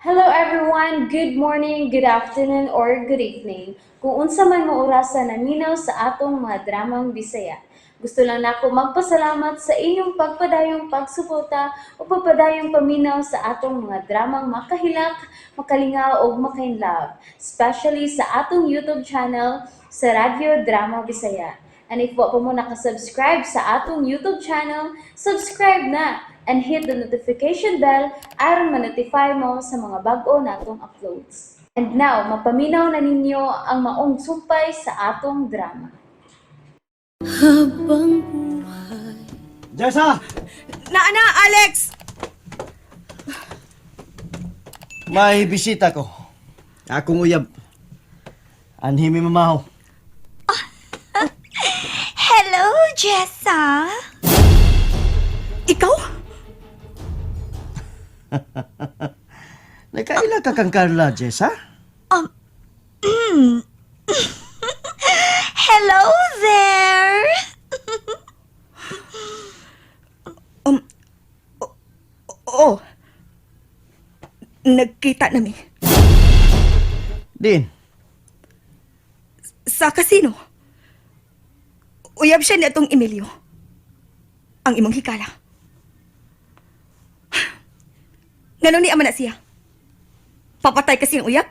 Hello everyone, good morning, good afternoon, or good evening. Kung unsa man mo orasan naminaw sa atong mga dramang Bisaya. Gusto lang nako magpasalamat sa inyong pagpadayong pagsuporta o pagpadayong paminaw sa atong mga dramang makahilak, makalingaw o makainlove, especially sa atong YouTube channel sa Radyo Drama Bisaya. And if wa pa mo nakasubscribe sa atong YouTube channel, subscribe na and hit the notification bell aron ma-notify mo sa mga bag-o natong uploads. And now, mapaminaw na ninyo ang maong sumpay sa atong drama. Habang buhay. Jessa! Na, Alex! May bisita ko. Akong uyab. Anhimi mamaho. Hello, Jessa. Ikaw? Nakaila ka kang Carla, Jessa? Hello there. Oo. Nagkita nami. Din, Sa kasino. Uyab siya ni atong Emilio. Ang imong hikala. Ngano ni ama na siya? Papatay kasi ang uyab?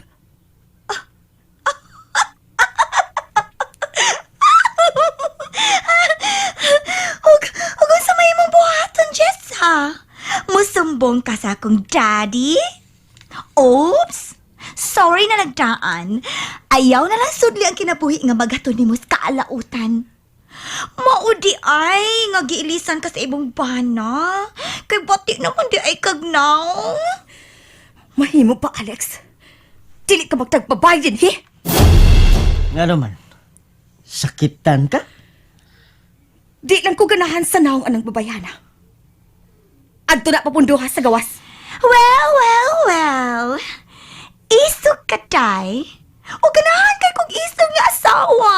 Huwag sa may mong buhaton, Jessa. Musumbong ka sa akong daddy? Oops! Sorry na nagdaan. Ayaw na lang sudli ang kinabuhi nga maghaton ni mo sa kaalautan. Maudi ay, nga giilisan ka sa ibong bana. Kay bati naman di ay kagnaw. Mahimo pa, Alex. Dili ka magtagbabayan, he? nga naman. Sakitan ka? Di lang ko ganahan sa naong anang babayana. Adto na papunduha sa gawas. Well. Isog ka, tay. O ganahan kay kong isog nga asawa.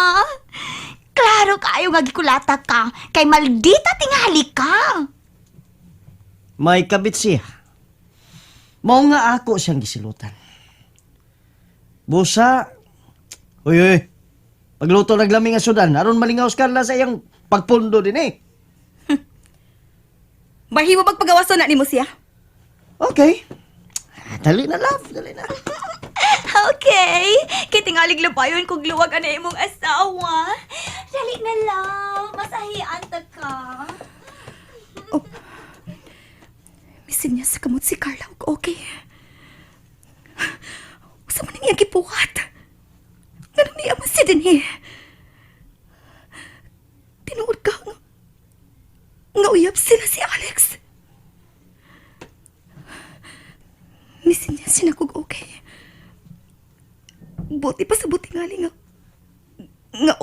Klaro kayo nga gikulata ka, kay maldita tingali ka. May kabit siya. Mao nga ako siyang gisilutan. Busa, uy, pagluto naglaming nga sudan, aron malingaw si Carla sa iyang pagpundo din eh. Mahimo magpagawaso na ni mo siya. Okay. Dali na, love. Dali na. Okay, kitingalig labayon kung luwag na imong asawa. Dali na lang, masahian ta ka. Misin niya sa kamot si Carla, okay? Usa man niya gipuhat. Ganun niya man si Dinhi. Tinuod ka nga uyab sila si Alex. Misin niya sinakog okay. Buti pa sa buti nga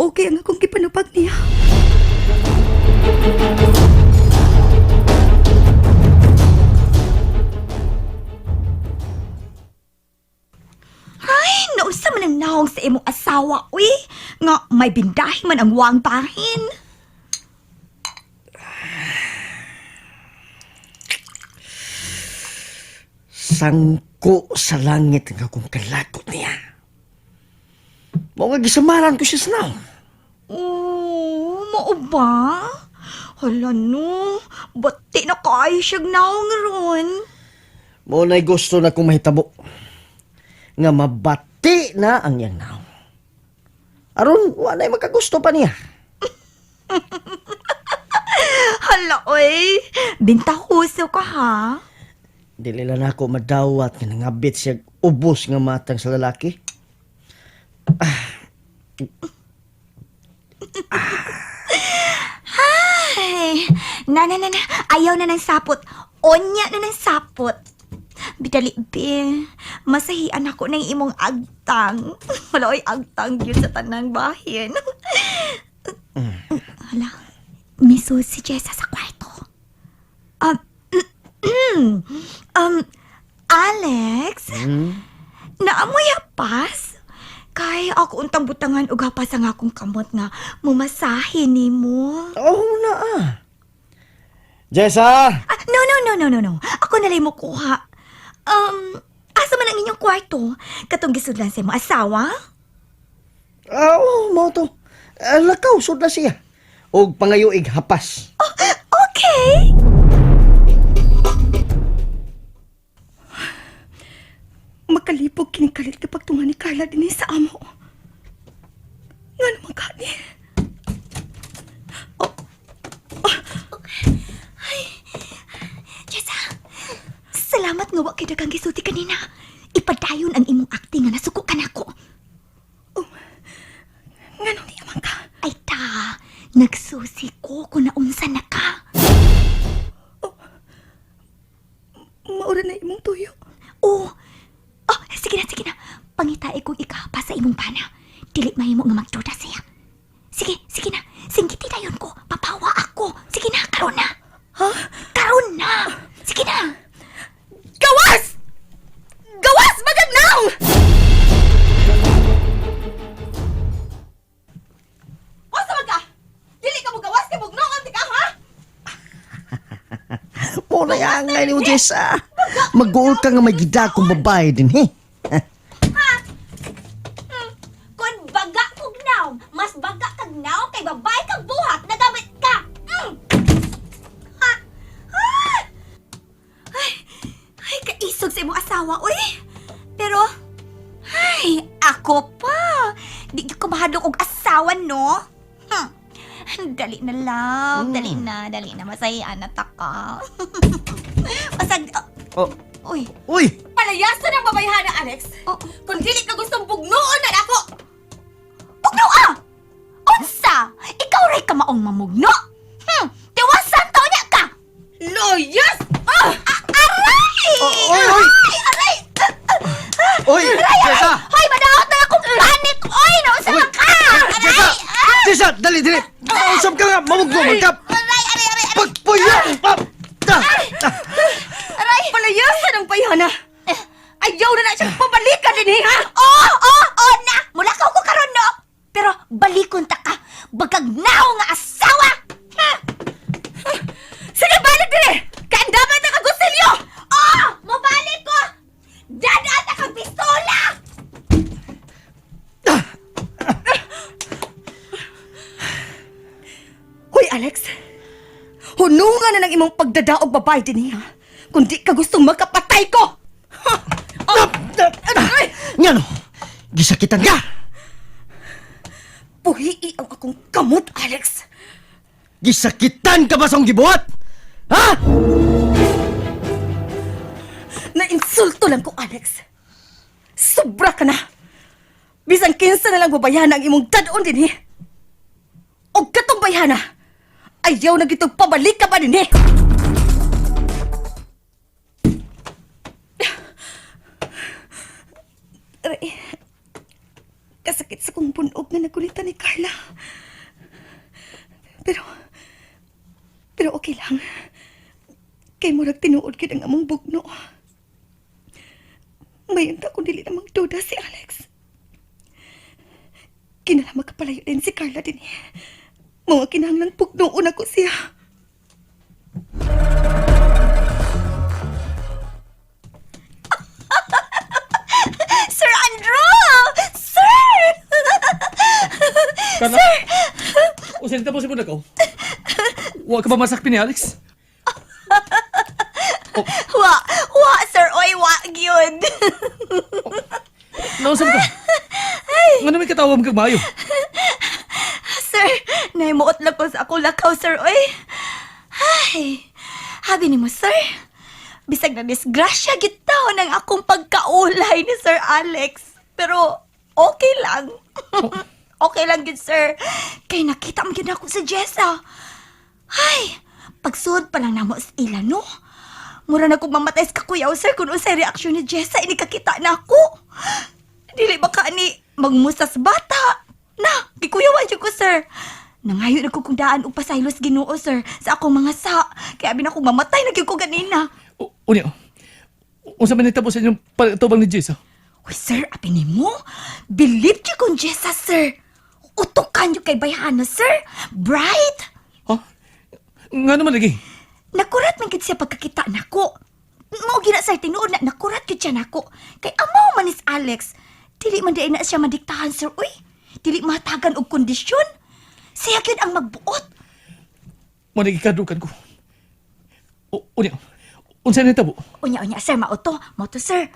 okay ang akong gipanupag niya. Ay, nausa man ang naong sa imong asawa, uy. Nga may bindahi man ang wang bahin. Sangko sa langit nga akong kalakot niya. Mao nga gisamaran ko siya sa naong. Oh, mao ba? Hala no, bati na kaayo siyang naong ron. Mao na'y gusto na kong mahitabo. Nga mabati na ang iyang naong. Aron, wala'y magkagusto pa niya. Hala, oy. Bintahuso ka, ha? Dili lang ako madawat nga nangabit siya ubos nga matang sa lalaki. Ay, na. Ayaw na ng sapot. Onya na ng sapot. Bidali, be. Masahian ako ng imong agtang. Wala, oy, agtang yun sa tanang bahin. Hala, miso si Jessa sa kwarto. Alex? Naamoy apas? Kay ako untang butangan ug hapas ang akong kamot nga mumasahe nimo. Oo na ah. Jessa! No. Ako na lang mo kuha. Asa man nga kwarto, katong gisudlan sa imong asawa? Oo, mo to. Lakaw, sud na siya. O pangayoig hapas. Oh, okay. Makalipog kinikalit kapag tunga ni Carla din sa amo. Nga naman kani. Jessa, salamat nga wa kay daghang gisulti kanina. Ipadayon ang imong acting nga nasuko ka nako. Nga nung di naman ka. Ay ta, nagsusi ko kung naunsa na ka. Maura na imong tuyo. Oh, sige na. Pangitae kong ikahapa sa imong pana. Dili mahimo nga magduda siya. Sige na. Singgiti dayon ko. Papawa ako. Sige na, karon na. Ha? Karon na. Sige na. Gawas! Gawas! Magagnaw! Wasa man ka? Dili ka mo gawas kay mugnoon di ka, ha? Mo na yang nga ni Jessa. Mag-goal ka nga may gida kong babae din, he. Kung baga kog naw, mas baga kag naw kay babay kag buhat na gamit ka. Ha? Ay, kaisog sa imong asawa, uy. Pero, ako pa. Di ko bahadok og asawa, no? Dali na, love. Dali na. Masayaan na taka. Masag... Oh, Uy. uy! Palayasan ang babayhan na, Alex. Oh. Kung dili ka gustong bugnoon na ako. Pugno Unsa? Ikaw ray ka maong mamugno? Tiwasan to niya ka! Loyas! Aray! Oy! Aray! Oy! Jessa! Hoy, madawat na akong panik! Oy, nausa na ka! Jessa! Jessa! Dali! Usap ka nga! Mamugno! Magkap! Aray! Pagpuya! Aray! Palayasan ang bayhana. Ayaw na siyang pabalikan din, ha? Oo na! Mula ka ko karon no! Pero balikon ta ka! Bagagnaw nga asawa! Sige, balik din eh! Kaandaman na kagusilyo! Mabalik ko! Dada ta kang pistola! Hoy, Alex. Hunungan na ng imong pagdadaog babae din, ha? Kung di ka gustong magkapatay ko! Nga no! Gisakitan ka! Puhii ang akong kamot, Alex. Gisakitan ka ba sa gibuhat? Ha? Nainsulto lang ko, Alex. Sobra ka na. Bisan kinsa na lang babayana ang imong dadon din, eh. O katong bayana, ayaw na gitong pabalik ka ba din, eh. Aray, kasakit sa kong punog na nagulitan ni Carla. Pero okay lang. Kay murag tinuod gid ang among bugno. Mayunta kung dili namang duda si Alex. Kinala magkapalayo din si Carla din. Mga kinahanglang bugnoon ako siya. Sir Andrew! Sir! Carla? O salita mo si Muna ko. Huwag ka ba masakpin ni Alex? Wa, sir, oy, wa, gyud. Nausap ka. Nga naman katawam kag maayo. Sir, naimuot lang ko sa akong lakaw, sir, oy. Ay, habi ni mo, sir. Bisag na disgrasya gitaw ng akong pagkaulay ni Sir Alex. Pero, okay lang. Okay lang gid, sir. Kay nakita mo gid ako sa Jessa. Ay, pagsuod pa lang namo sa ila, no? Mura na kong mamatay sa kakuyaw, sir, kung unsay reaksyon ni Jessa, ini kakita na ako. Dili ba ka ni magmusas bata? Na, kikuyawan ko, sir. Nangayon ako kung daan o pasaylos Ginoo, sir, sa akong mga sa. Kaya abin akong mamatay na ko ganina. Unya, unsa man nitabo sa inyong pagtubang ni Jessa? Uy, sir, abin ni mo? Believe niyo kung Jessa, sir. Utukan niyo kay bayhana, sir. Bright. Ha? Nga naman lagi. Nakurat man gid siya pagkakita nako. Mao gina sir tinuod na nakurat gyud siya nako. Kay amaw man is Alex. Dili man di na siya madiktahan sir uy. Dili matagan og kondisyon. Siya gyud ang magbuot. Mo nagikadukan ko. Unya, unsa na tabo? Unya sir mao to sir.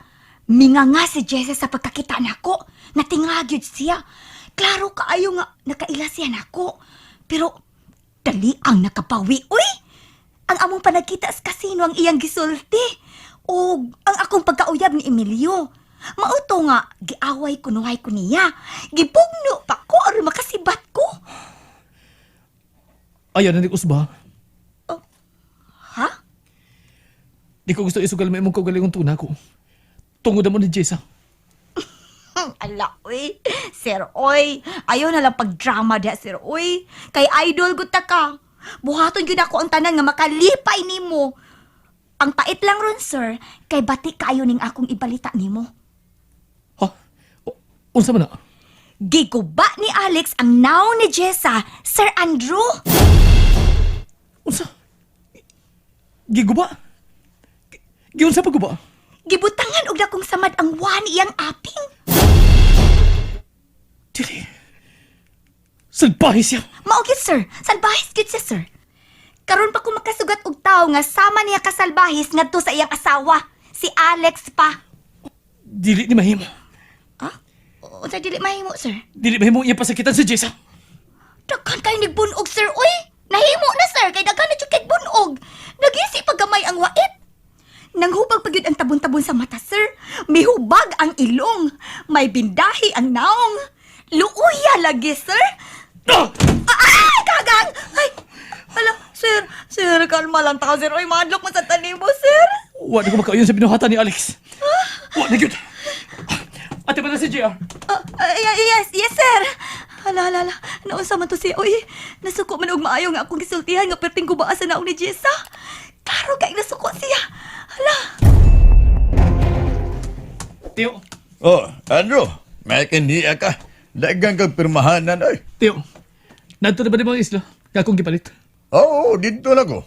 Minganga si Jesse sa pagkakita nako. Natinga gyud siya. Klaro kaayo nga nakaila siya nako. Pero dali ang nakapawi uy. Ang among panagkita sa kasino ang iyang gisulti. O ang akong pagkauyab ni Emilio. Mauto nga, giaway kunuhay ko niya. Gipugno pa ko aron makasibat ko. Ayaw na ni Usba. Ha? Di ko gusto isugal may mong kaugalingong tuna ko. Tungod mo ni Jessa. Ala, uy. Sir, oy. Ayaw na lang pag-drama diya, sir, oy. Kay idol ko ta ka. Buhaton yun ako ang tanan nga makalipay nimo. Ang pait lang ron, sir. Kay bati kayo ning akong ibalita nimo. Ha? Unsa man na? Giguba ni Alex ang naong ni Jessa, Sir Andrew. Unsa? Giguba? Giunsa pa guba? Gibutangan og dakong samad ang wani iyang aping. Dili. Salbahe siya. Maugit, sir. Salbahis gid siya, sir. Karon pa ko makasugat og tao nga sama niya kasalbahis ngadto sa iyang asawa, si Alex pa. Dili ni mahimo. Unsa dili mahimo, sir? Dili mahimo iya pasakitan si Jessa. Daghan kay nagbunog, sir. Uy, nahimo na, sir. Kay daghan na jud kay bunog. Nagisi paggamay ang wait. Nanghubag pa gyud ang tabon-tabon sa mata, sir. Mihubag ang ilong. May bindahi ang naong. Luuya lagi, sir. Ay, kagang! Ay, hala, sir. Sir, kalma lang tao, sir. Ay, madlok mo sa tanimo, sir. Wa na ko makauyon sa binuhatan ni Alex. Wa na gyud. Ate ba na si JR? Yes, sir. Hala. Naunsa man to siya. Uy, nasuko man og maayo nga akong gisultihan nga perting kubaa sa naong ni Jessa. Klaro kay nasuko siya. Hala. Tio, Oh, Andrew, may kaniya ka. Dagang kang pirmahanan ay. Tio. Nadto na ba di mga isla? Kakong gipalit. Oo, dito na ko.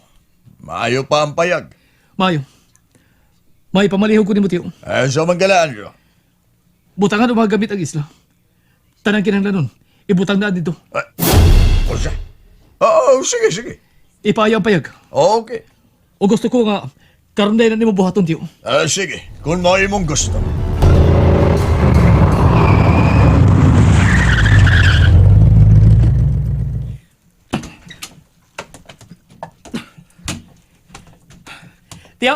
Maayo pa ang payag. Mayo. May pamalihog ko ni mo, Tio. So manggala, Andrew. Butangan o mga gamit ang isla. Tanang kinanglanon. Ibutang na dito. O siya? Oo, sige. Ipaayaw ang payag. Okay. O gusto ko nga, karon na ni mo buhaton, Tio. Sige, kung mo imong gusto. Tio!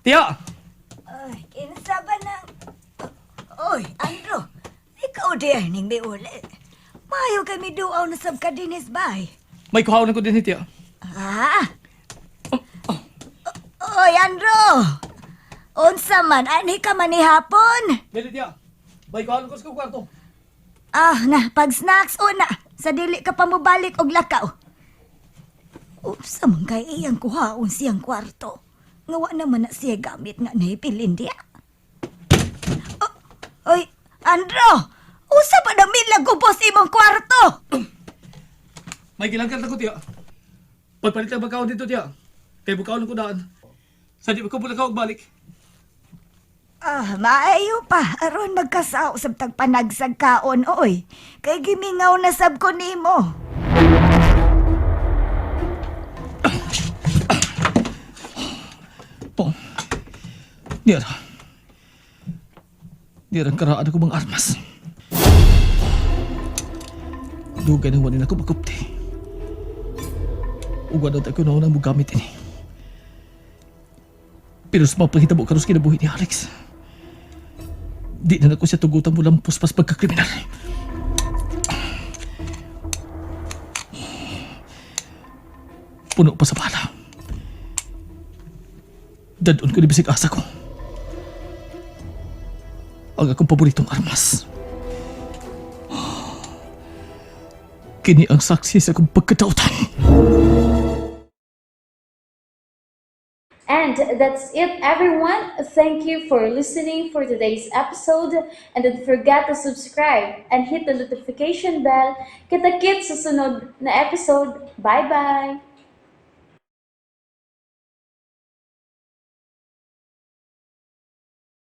Tio! Ay, kinsa ba na? Oy, Andrew. Ikaw di ning may uli. Mayo kami duaw na sab ka dinis bay. May kuhaw na ko din, Tio. Ah? Oy, Andrew. Unsa man, ani ka man ni hapon? Dili, Tio. May kuhaw na ko sa kwarto. Na, pag snacks una. Sa dili ka pa mobalik og lakaw. Sa man kay iyang kuhaon siyang kwarto. Ngawa naman na siya gamit nga naipilin diya. Oy, Andrew! Usa pa na milagubos imong kwarto! May kilangkan na ko, Tio. Pagpalit lang magkaon dito, Tio. Kaya bukaw lang ko daan. Sa di ko pula ka balik. Maayo pa. Aron magkasaw sa tagpanagsag kaon, oy. Kay gimingaw na sab ko nimo. Po. Diyan. Diyan ang karaan ako mga armas. Dugay nang wanin ako makupti. Ugwa na tayo na unang gamit ini. Pero sa mga panghitabo karos kinabuhi ni Alex. Di na ako siya tugutan mo lang puspas pagkakriminal. Puno pa sa bala. Dadon ko ni bisig asa ko. Ang akong paboritong armas. Kini ang saksi sa akong pagkatautan. And that's it, everyone. Thank you for listening for today's episode. And don't forget to subscribe and hit the notification bell. Kita-kits sa sunod na episode. Bye-bye!